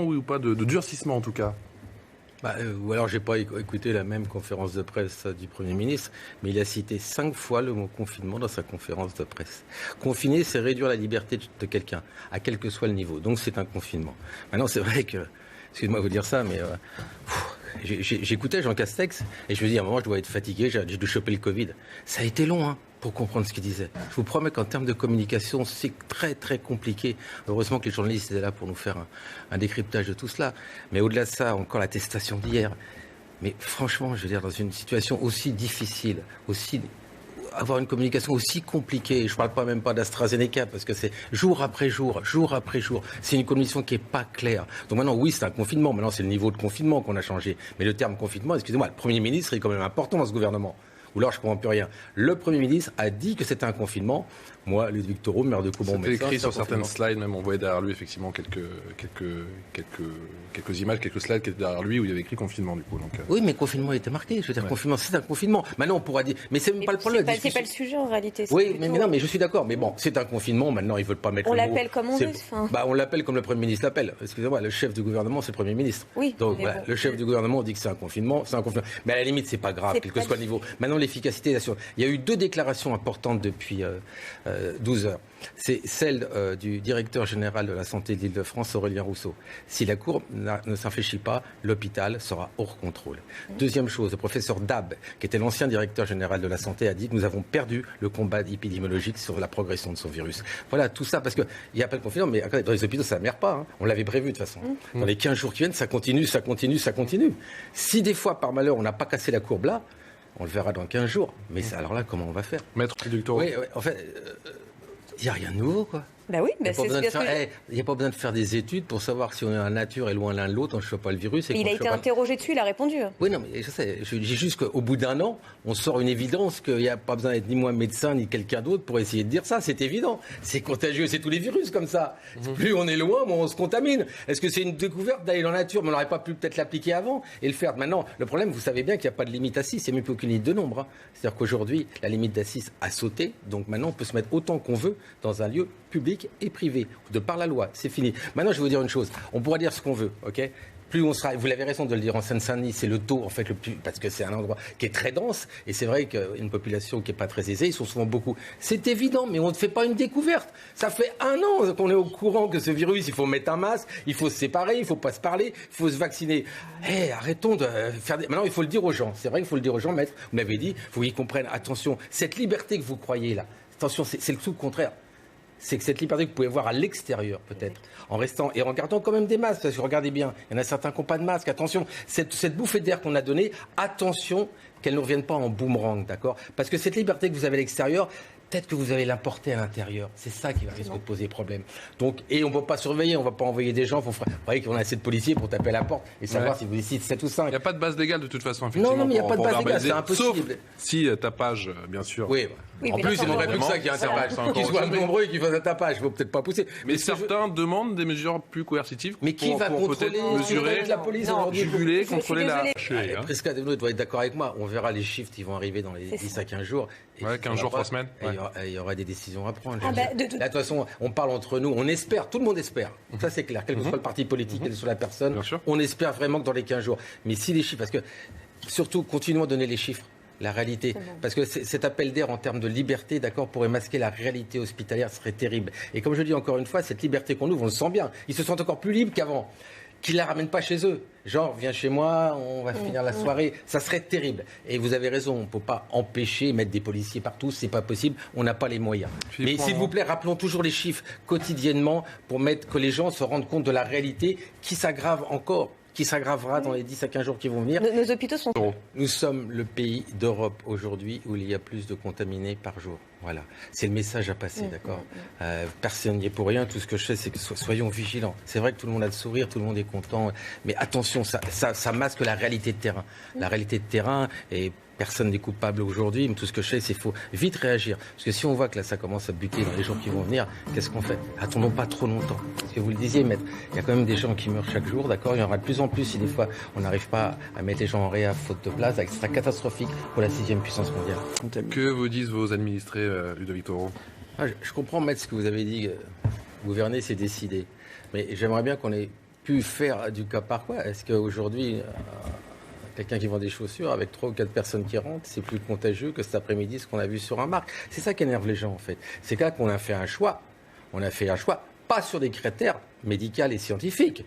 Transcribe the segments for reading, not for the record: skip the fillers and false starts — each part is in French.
Oui ou pas de durcissement en tout cas. Ou alors j'ai pas écouté la même conférence de presse du Premier ministre, mais il a cité 5 fois le mot confinement dans sa conférence de presse. Confiner, c'est réduire la liberté de quelqu'un, à quel que soit le niveau. Donc c'est un confinement. Maintenant, c'est vrai que, excuse-moi de vous dire ça, mais j'écoutais Jean Castex et je me dis, à un moment, je dois être fatigué, j'ai dû choper le Covid. Ça a été long, pour comprendre ce qu'il disait. Je vous promets qu'en termes de communication, c'est très très compliqué. Heureusement que les journalistes étaient là pour nous faire un décryptage de tout cela. Mais au-delà de ça, encore l'attestation d'hier. Mais franchement, je veux dire, dans une situation aussi difficile, avoir une communication aussi compliquée, je ne parle même pas d'AstraZeneca, parce que c'est jour après jour, c'est une communication qui n'est pas claire. Donc maintenant, oui, c'est un confinement. Maintenant, c'est le niveau de confinement qu'on a changé. Mais le terme confinement, excusez-moi, le Premier ministre est quand même important dans ce gouvernement. Ou alors je ne comprends plus rien. Le Premier ministre a dit que c'était un confinement. Moi, Ludwig Thoro, maire de Cobon, c'était écrit sur certaines slides, même on voyait derrière lui effectivement quelques images, quelques slides qui étaient derrière lui où il y avait écrit confinement du coup. Donc, Oui, mais confinement était marqué. Je veux dire, confinement, c'est un confinement. Maintenant, on pourra dire, mais c'est même pas le problème. C'est pas le sujet en réalité. Oui, mais non, mais je suis d'accord. Mais bon, c'est un confinement. Maintenant, ils veulent pas mettre. On l'appelle comme on veut. On l'appelle comme le Premier ministre l'appelle. Excusez-moi, le chef du gouvernement, c'est le Premier ministre. Oui. Donc le chef du gouvernement dit que c'est un confinement, Mais à la limite, c'est pas grave, quel que soit le niveau. Maintenant, l'efficacité, il y a eu 2 déclarations importantes depuis 12 heures. C'est celle du directeur général de la santé de l'Île-de-France, Aurélien Rousseau. Si la Cour ne s'infléchit pas, l'hôpital sera hors contrôle. Deuxième chose, le professeur Dab, qui était l'ancien directeur général de la santé, a dit que nous avons perdu le combat épidémiologique sur la progression de ce virus. Voilà, tout ça, parce qu'il n'y a pas de confinement, mais dans les hôpitaux, ça ne merde pas. On l'avait prévu de toute façon. Dans les 15 jours qui viennent, ça continue. Si des fois, par malheur, on n'a pas cassé la courbe là, on le verra dans 15 jours. Mais alors là, comment on va faire ? Maître Ductoro. Oui, en fait, il n'y a rien de nouveau, quoi. Bah oui, il n'y a pas besoin de faire des études pour savoir si on est en nature et loin l'un de l'autre, on ne chope pas le virus. Il a été interrogé dessus, il a répondu. Oui, non, mais je sais. Je dis juste qu'au bout d'un an, on sort une évidence qu'il n'y a pas besoin d'être ni moi médecin ni quelqu'un d'autre pour essayer de dire ça. C'est évident. C'est contagieux, c'est tous les virus comme ça. Plus on est loin, moins on se contamine. Est-ce que c'est une découverte d'aller dans la nature ? Mais on n'aurait pas pu peut-être l'appliquer avant et le faire. Maintenant, le problème, vous savez bien qu'il n'y a pas de limite à 6, il n'y a même plus aucune limite de nombre. C'est-à-dire qu'aujourd'hui, la limite d'A6 a sauté. Donc maintenant, on peut se mettre autant qu'on veut dans un lieu public et privé. De par la loi, c'est fini. Maintenant, je vais vous dire une chose. On pourra dire ce qu'on veut, ok ? Plus on sera, vous l'avez raison de le dire, en Seine-Saint-Denis, c'est le taux, en fait, le plus, parce que c'est un endroit qui est très dense, et c'est vrai qu'une population qui n'est pas très aisée, ils sont souvent beaucoup. C'est évident, mais on ne fait pas une découverte. Ça fait 1 an qu'on est au courant que ce virus, il faut mettre un masque, il faut se séparer, il ne faut pas se parler, il faut se vacciner. Arrêtons de faire des... Maintenant, il faut le dire aux gens. C'est vrai qu'il faut le dire aux gens, maître. Vous m'avez dit, il faut qu'ils comprennent, attention, cette liberté que vous croyez là, attention, c'est le tout contraire. C'est que cette liberté que vous pouvez voir à l'extérieur, peut-être, en restant et en gardant quand même des masques, parce que regardez bien, il y en a certains qui n'ont pas de masque, attention, cette bouffée d'air qu'on a donnée, attention qu'elle ne revienne pas en boomerang, d'accord ? Parce que cette liberté que vous avez à l'extérieur, peut-être que vous allez l'importer à l'intérieur. C'est ça qui va risquer de poser problème. Donc, et on ne va pas surveiller, on ne va pas envoyer des gens. Vous voyez qu'on a assez de policiers pour taper à la porte et savoir si vous décidez 7 ou 5. Il n'y a pas de base légale de toute façon, effectivement. Non, mais il n'y a pas de base légale, c'est impossible. Sauf si tapage, bien sûr. Oui, en plus, il n'aimerait plus que ça qu'il y ait un tapage. Qu'ils soient nombreux et qu'ils fassent un tapage. Il ne faut peut-être pas pousser. Mais certains demandent des mesures plus coercitives. Mais qui va contrôler mesurer, la police juguler, contrôler la... Presque doit être d'accord avec moi. On verra les chiffres qui vont arriver dans les 10 à 15 jours. Ouais, 15 jours, 3 semaines. Il y aura des décisions à prendre. Là, de toute façon, on parle entre nous. On espère, tout le monde espère. Ça, c'est clair. Quel que soit le parti politique, quelle que soit la personne, on espère vraiment que dans les 15 jours. Mais si les chiffres, parce que surtout, continuons à donner les chiffres. La réalité. Parce que cet appel d'air en termes de liberté, d'accord, pourrait masquer la réalité hospitalière, ce serait terrible. Et comme je dis encore une fois, cette liberté qu'on ouvre, on le sent bien. Ils se sentent encore plus libres qu'avant. Qu'ils ne la ramènent pas chez eux. Genre, viens chez moi, on va finir la soirée. Ça serait terrible. Et vous avez raison, on ne peut pas empêcher, mettre des policiers partout, c'est pas possible, on n'a pas les moyens. Mais s'il vous plaît, rappelons toujours les chiffres quotidiennement pour mettre que les gens se rendent compte de la réalité qui s'aggrave encore. Qui s'aggravera dans les 10 à 15 jours qui vont venir. Nos hôpitaux sont... Nous sommes le pays d'Europe aujourd'hui où il y a plus de contaminés par jour. Voilà, c'est le message à passer, d'accord. Personne n'y est pour rien. Tout ce que je sais, c'est que soyons vigilants. C'est vrai que tout le monde a le sourire, tout le monde est content, mais attention, ça masque la réalité de terrain. La réalité de terrain, et personne n'est coupable aujourd'hui, mais tout ce que je sais, c'est qu'il faut vite réagir. Parce que si on voit que là, ça commence à buter dans les jours qui vont venir, qu'est-ce qu'on fait ? Attendons pas trop longtemps. Parce que vous le disiez, maître, il y a quand même des gens qui meurent chaque jour, d'accord ? Il y en aura de plus en plus si des fois on n'arrive pas à mettre les gens en réa faute de place, ce sera catastrophique pour la 6e puissance mondiale. Que vous disent vos administrés, Ludwig Thoro ? Je comprends, maître, ce que vous avez dit. Gouverner, c'est décider. Mais j'aimerais bien qu'on ait pu faire du cas par cas. Est-ce qu'aujourd'hui, quelqu'un qui vend des chaussures avec 3 ou 4 personnes qui rentrent, c'est plus contagieux que cet après-midi ce qu'on a vu sur un marque? C'est ça qui énerve les gens en fait. C'est là qu'on a fait un choix. On a fait un choix pas sur des critères médicaux et scientifiques.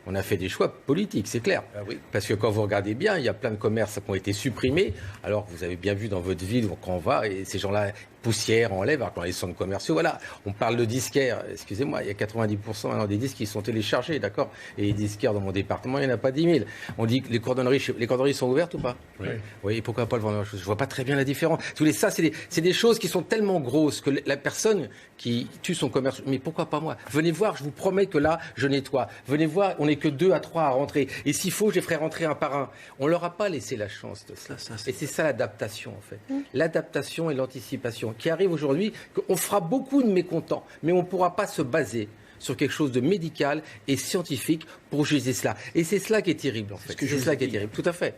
On a fait des choix politiques, c'est clair. Ah oui. Parce que quand vous regardez bien, il y a plein de commerces qui ont été supprimés. Alors que vous avez bien vu dans votre ville quand on va, et ces gens-là, poussière, enlèvent, alors que dans les centres commerciaux, voilà. On parle de disquaires, excusez-moi, il y a 90% maintenant des disques qui sont téléchargés, d'accord? Et les disquaires dans mon département, il n'y en a pas 10 000. On dit que les cordonneries sont ouvertes ou pas? Oui, et pourquoi pas le vendeur? Je vois pas très bien la différence. Tous les ça, c'est des choses qui sont tellement grosses que la personne qui tue son commerce, mais pourquoi pas moi? Venez voir, je vous promets que là, je nettoie. Venez voir, on n'est que 2 à 3 à rentrer. Et s'il faut, je les ferai rentrer un par un. On leur a pas laissé la chance de cela. Et c'est ça l'adaptation, en fait. L'adaptation et l'anticipation qui arrive aujourd'hui, qu'on fera beaucoup de mécontents, mais on ne pourra pas se baser sur quelque chose de médical et scientifique pour juger cela. Et c'est cela qui est terrible, en fait. C'est cela qui est terrible, tout à fait.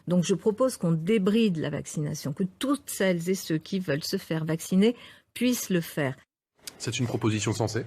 Donc je propose qu'on débride la vaccination, que toutes celles et ceux qui veulent se faire vacciner puissent le faire. C'est une proposition sensée.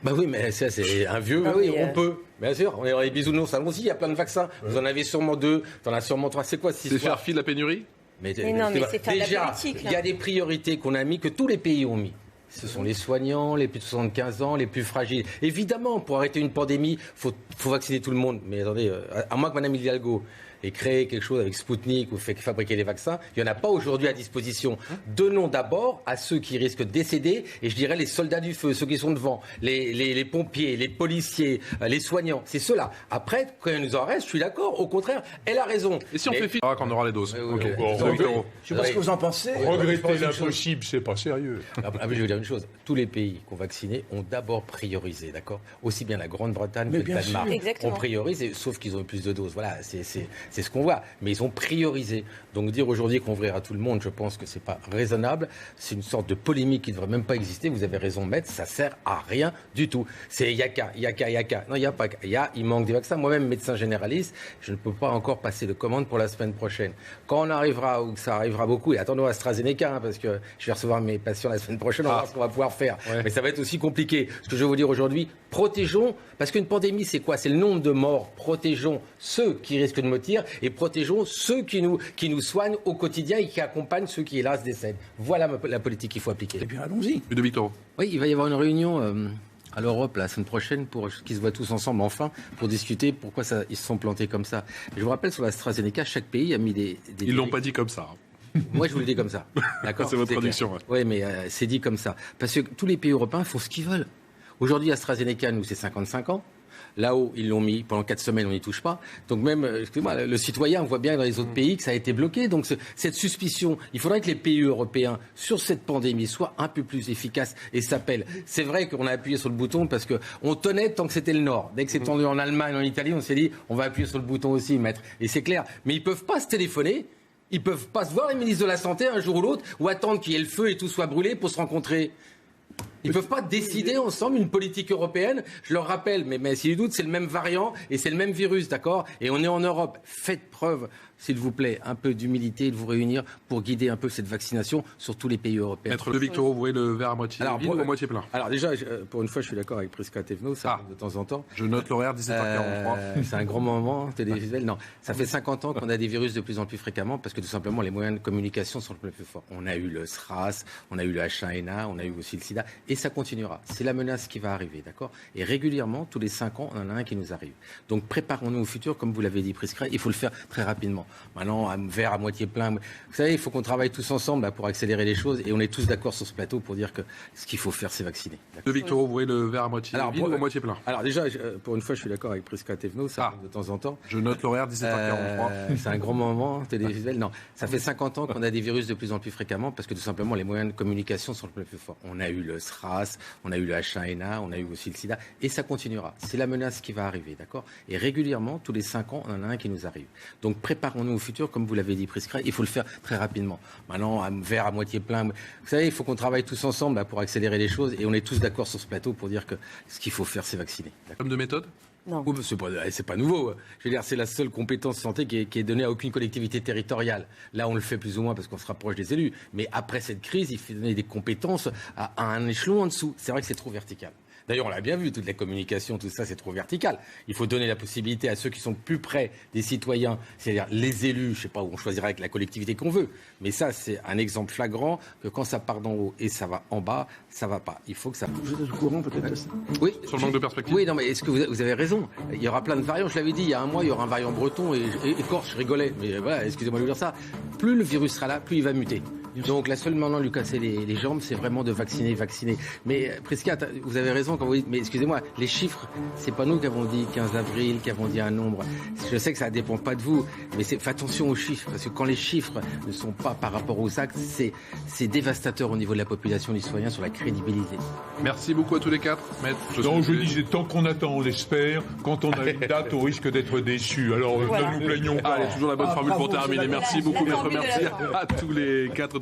Bah oui, mais ça, c'est un vieux. Ah Oui, oui, on peut. Bien sûr, on est dans les bisounours. Allons-y, il y a plein de vaccins. Vous en avez sûrement 2, t'en as sûrement 3. C'est quoi, C'est faire fi de la pénurie? Mais non, mais c'est faire de la déjà, politique, là. il y a des priorités qu'on a mis, que tous les pays ont mis. Ce sont les soignants, les plus de 75 ans, les plus fragiles. Évidemment, pour arrêter une pandémie, faut vacciner tout le monde. Mais attendez, à moins que Mme Hidalgo ait créé quelque chose avec Spoutnik ou fait fabriquer des vaccins, il n'y en a pas aujourd'hui à disposition. Donnons d'abord à ceux qui risquent de décéder, et je dirais les soldats du feu, ceux qui sont devant, les pompiers, les policiers, les soignants. C'est ceux-là. Après, quand il nous en reste, je suis d'accord. Au contraire, elle a raison. Et si on fait fi quand on aura les doses? Oui, Ok. oui, oui. Sur Victor Hugo. Je sais pas ce que vous en pensez. Regretter l'impossible, c'est pas sérieux. Ah, mais je vais vous dire une chose. Tous les pays qui ont vacciné ont d'abord priorisé, d'accord? Aussi bien la Grande-Bretagne que le Danemark Exactement. ont priorisé, sauf qu'ils ont eu plus de doses. Voilà, c'est ce qu'on voit. Mais ils ont priorisé. Donc dire aujourd'hui qu'on ouvrira tout le monde, je pense que c'est pas raisonnable. C'est une sorte de polémique qui ne devrait même pas exister. Vous avez raison, maître, ça sert à rien du tout. C'est yaka. Non, il n'y a pas. Il manque des vaccins. Moi-même, médecin généraliste, je ne peux pas encore passer de commande pour la semaine prochaine. Quand on arrivera, ou que ça arrivera beaucoup, et attendons AstraZeneca, hein, parce que je vais recevoir mes patients la semaine prochaine, on va voir ce qu'on va pouvoir faire. Ouais. Mais ça va être aussi compliqué. Ce que je veux vous dire aujourd'hui, protégeons, parce qu'une pandémie, c'est quoi? C'est le nombre de morts. Protégeons ceux qui risquent de mourir et protégeons ceux qui nous soignent au quotidien et qui accompagnent ceux qui, hélas, décèdent. Voilà la politique qu'il faut appliquer. Eh bien, allons-y. De Victor Hugo. Oui, il va y avoir une réunion à l'Europe la semaine prochaine pour qu'ils se voient tous ensemble enfin pour discuter pourquoi ils se sont plantés comme ça. Je vous rappelle, sur l'AstraZeneca, chaque pays a mis des Ils l'ont pas dit comme ça. Moi, je vous le dis comme ça. D'accord. C'est votre traduction. Oui, mais c'est dit comme ça. Parce que tous les pays européens font ce qu'ils veulent. Aujourd'hui, AstraZeneca, nous, c'est 55 ans. Là-haut, ils l'ont mis pendant 4 semaines, on n'y touche pas. Donc même, excusez-moi, le citoyen, on voit bien dans les autres pays que ça a été bloqué. Donc cette suspicion, il faudrait que les pays européens, sur cette pandémie, soient un peu plus efficaces et s'appellent. C'est vrai qu'on a appuyé sur le bouton parce qu'on tenait tant que c'était le Nord. Dès que c'est tendu en Allemagne, en Italie, on s'est dit, on va appuyer sur le bouton aussi, maître. Et c'est clair. Mais ils ne peuvent pas se téléphoner. Ils ne peuvent pas se voir, les ministres de la Santé, un jour ou l'autre, ou attendre qu'il y ait le feu et tout soit brûlé pour se rencontrer. Ils ne peuvent pas décider ensemble une politique européenne. Je leur rappelle, mais s'il y a doute, c'est le même variant et c'est le même virus, d'accord? Et on est en Europe. Faites preuve, s'il vous plaît, un peu d'humilité et de vous réunir pour guider un peu cette vaccination sur tous les pays européens. Maître de Victor Hugo, vous voyez le verre à moitié vide ou à moitié plein? Alors déjà, pour une fois, je suis d'accord avec Prisca Thévenot, ça arrive de temps en temps. Je note l'horaire 17h43. C'est un grand moment télévisuel. Non, ça fait 50 ans qu'on a des virus de plus en plus fréquemment parce que tout simplement les moyens de communication sont le plus forts. On a eu le SRAS, on a eu le H1N1, on a eu aussi le SIDA et ça continuera. C'est la menace qui va arriver, d'accord? Et régulièrement, tous les 5 ans, on en a un qui nous arrive. Donc préparons-nous au futur, comme vous l'avez dit, Prisca, il faut le faire très rapidement. Maintenant, un verre à moitié plein. Vous savez, il faut qu'on travaille tous ensemble là, pour accélérer les choses et on est tous d'accord sur ce plateau pour dire que ce qu'il faut faire, c'est vacciner. De Victor Hugo, vous voyez le verre à moitié vide ou à moitié plein? Alors déjà, pour une fois, je suis d'accord avec Prisca Thévenot, ça arrive de temps en temps. Je note l'horaire 17h43. C'est un grand moment télévisuel. Non, ça fait 50 ans qu'on a des virus de plus en plus fréquemment parce que tout simplement les moyens de communication sont le plus forts. On a eu le SRAS, on a eu le H1N1, on a eu aussi le SIDA et ça continuera. C'est la menace qui va arriver, d'accord? Et régulièrement, tous les 5 ans, on en a un qui nous arrive. Donc préparons-nous au futur, comme vous l'avez dit, Prisca, il faut le faire très rapidement. Maintenant, un verre à moitié plein. Vous savez, il faut qu'on travaille tous ensemble là, pour accélérer les choses et on est tous d'accord sur ce plateau pour dire que ce qu'il faut faire, c'est vacciner. Comme de méthode? Non. C'est pas nouveau. Je veux dire, c'est la seule compétence santé qui est donnée à aucune collectivité territoriale. Là, on le fait plus ou moins parce qu'on se rapproche des élus. Mais après cette crise, il faut donner des compétences à un échelon en dessous. C'est vrai que c'est trop vertical. D'ailleurs, on l'a bien vu, toute la communication, tout ça, c'est trop vertical. Il faut donner la possibilité à ceux qui sont plus près des citoyens, c'est-à-dire les élus, je sais pas où on choisira avec la collectivité qu'on veut. Mais ça, c'est un exemple flagrant que quand ça part d'en haut et ça va en bas, ça va pas. Il faut que ça... Vous êtes au courant peut-être Oui. Sur le manque de perspective. Oui, non, mais est-ce que vous avez raison? Il y aura plein de variants. Je l'avais dit, il y a un mois, il y aura un variant breton et corse, je rigolais. Mais voilà, excusez-moi de dire ça. Plus le virus sera là, plus il va muter. Donc la seule manière de lui casser les jambes, c'est vraiment de vacciner. Mais Prisca, vous avez raison quand vous dites, mais excusez-moi, les chiffres, c'est pas nous qui avons dit 15 avril, qui avons dit un nombre. Je sais que ça dépend pas de vous, mais faites attention aux chiffres, parce que quand les chiffres ne sont pas par rapport aux actes, c'est dévastateur au niveau de la population, des citoyens, sur la crédibilité. Merci beaucoup à tous les quatre. Maître, je disais, tant qu'on attend, on l'espère. Quand on a une date, on risque d'être déçu. Alors ne nous plaignons pas. Allez, toujours la bonne formule pour terminer. Merci beaucoup, Maître. Merci à tous les quatre.